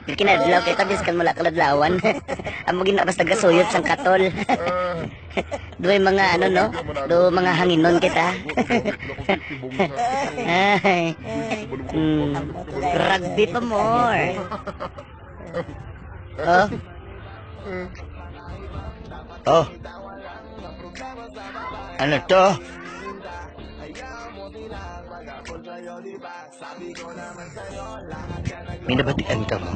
Kinadlaw kay tabis kan mula kaladlawan. Amo gina basta gasuyot sang katol. Duay mga ano no, do mga hanginon kita. Ay. Rugby pa more. Oh. Oh. Ano to? Minabatian ka mo?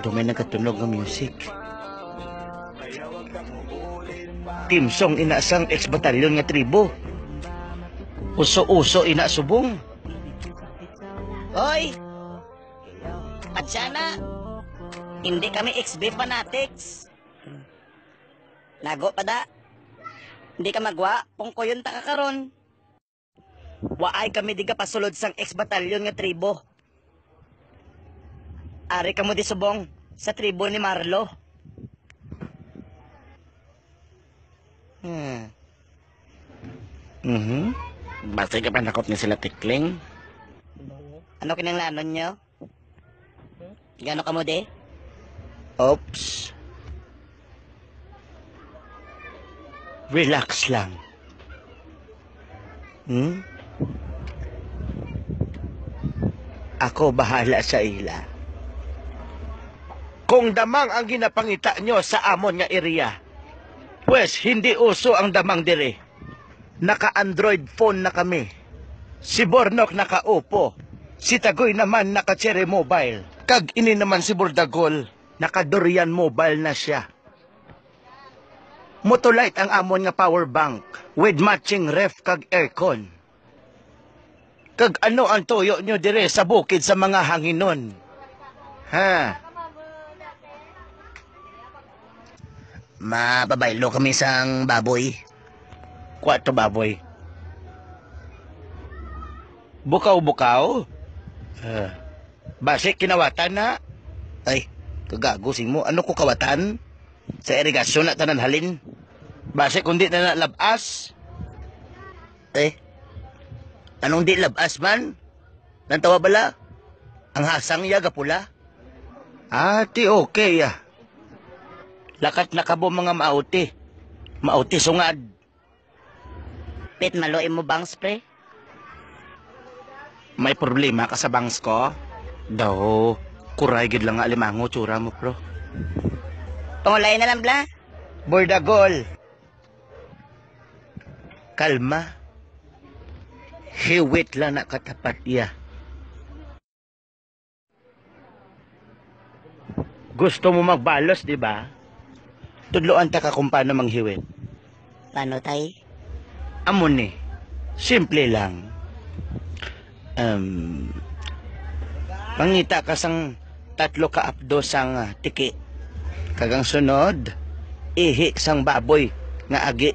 Dumay nagkatunog ng music. Team song inasang ex-batalyon nga tribo. Uso-uso inasubong. Hoy! Patsana! Hindi kami XB fanatics. Nago pa da. Hindi ka magwa, pungkoyon ta ka karon. Waay kami di ka pasulod sang ex-batalyon nga tribo. Ari ka mo di subong sa tribo ni Marlo. Basta ka pa nakot ni sila tikling. Ano kinanglanon nyo? Gano ka mo di? Oops. Relax lang. Ako bahala sa ila. Kung damang ang ginapangita nyo sa amon nga area, pues hindi uso ang damang dire. Naka-Android phone na kami. Si Bornok naka-Oppo. Si Tagoy naman naka-Cherry Mobile. Kag ini naman si Burdagol, naka-Dorian Mobile na siya. Motolite ang amon nga power bank with matching ref kag aircon. Kag ano ang tuyo nyo dire sa bukid sa mga hanginon? Ha? Mababaylo kami sang baboy. Kwato baboy. Bukaw-bukaw? Base kinawatan na? Ay, kagagusing mo. Ano ko kawatan? Sa irigasyon na tanan halin? Base kundi na labas? Anong di labas man? Nantawa bala? Ang hasang yaga pula? Ati okay ah. Lakat na kabo mga mauti. Mauti sungad. Pit maluin mo bang spray? May problema ka sa bangs ko? Daw, kuray gid lang nga limango tsura mo bro. Pangulay na lang bla? Bordagol. Kalma. Hiwit lang na katapat iya. Gusto mo magbalos, di ba? Tudloan ta ka kung paano manghiwit. Paano tay? Amo ni. Simple lang. Pangita ka sang 3 ka apdo sang tiki. Kagang sunod, ihi sang baboy nga agi.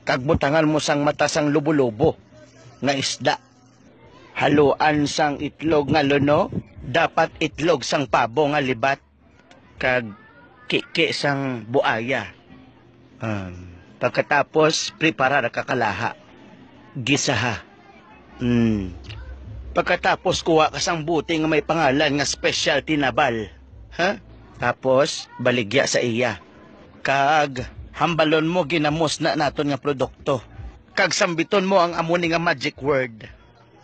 Kagbutangan mo sang mata sang lubo-lubo nga isda. Haluan sang itlog nga luno, dapat itlog sang pabo nga libat. Kag kiki sang buaya. Pagkatapos, preparar ka kalaha. Gisaha. Pagkatapos, kuha ka sang buti nga may pangalan nga specialty na bal. Ha? Tapos, baligya sa iya. Kag, hambalon mo ginamos na naton nga produkto. Kag sambiton mo ang amuni nga magic word.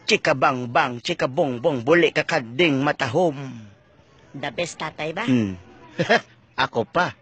Chika bang bang, chika bong bong, buli kakading matahom. The best tatay ba? Ako pa.